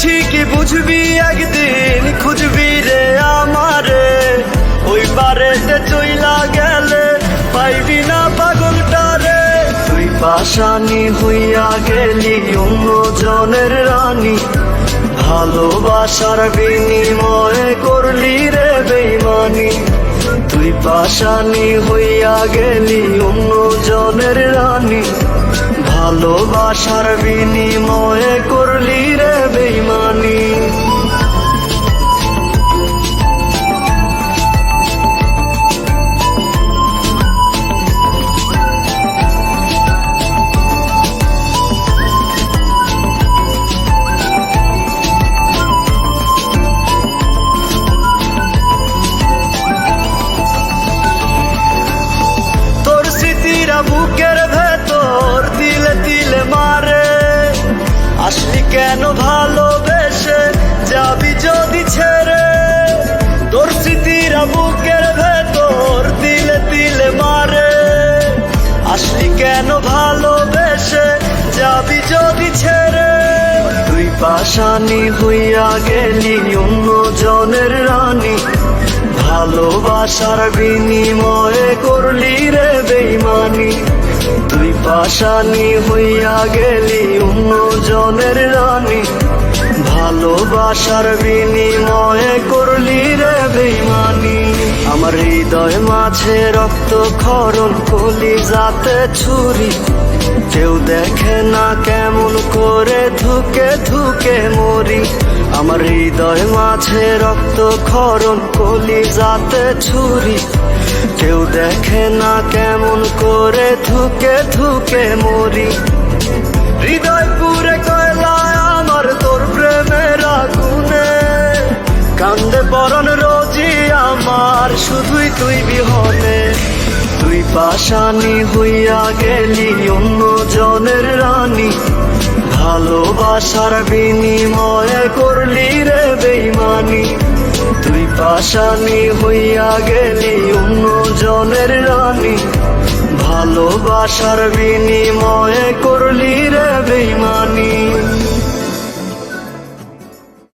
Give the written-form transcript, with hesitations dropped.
ঠিকই বুঝবি একদিন খুঁজবি রে আমারে, ওই পারেতে চইলা গেলে পাইবি না পাগলটারে। তুই পাশানি হইয়া গেলি অন্য জনের রানী, ভালোবাসার বিনিময়ে করলি রে বেইমানি। তুই পাশানি হইয়া গেলি অন্য জনের রানী, ভালোবাসার বিনিময়ে করলি রে বেইমানি। বুকের ভেতর তিলে তিলে মারে, আসলি কেন ভালোবেসে যাবি যদি ছেড়ে। তোর স্মৃতিরা বুকের ভেতর তিলে তিলে মারে, আসলি কেন ভালোবেসে যাবি যদি ছেড়ে। তুই পাশানি হইয়া গেলি অন্য জনের রানী, ভালোবাসার বিনিময়ে করলি রে বেইমানি। তুই পাশানি হইয়া গেলি অন্য জনের রানী, ভালোবাসার বিনিময়ে করলি রে বেইমানি। আমার হৃদয় মাঝে রক্ত ক্ষরণ কলিজাতে ছুরি, কেউ দেখে না কেমন করে ধুকে ধুকে মরি। আমার হৃদয় মাঝে রক্ত ক্ষরণ কলিজাতে ছুরি, কেউ দেখে না কেমন করে ধুকে ধুকে মরি। হৃদয় পুরে কয়লায় আমার তোর প্রেমের আগুনে, কান্দে পরন রোজি আমার শুধুই তুই বিহনে। তুই পাশানি হইয়া গেলি অন্য জনের রানী, ভালোবাসার বিনিময়ে করলি রে বেইমানি। তুই পাশানি হইয়া গেলি অন্য জনের রানী, ভালোবাসার বিনিময়ে করলি রে বেইমানি।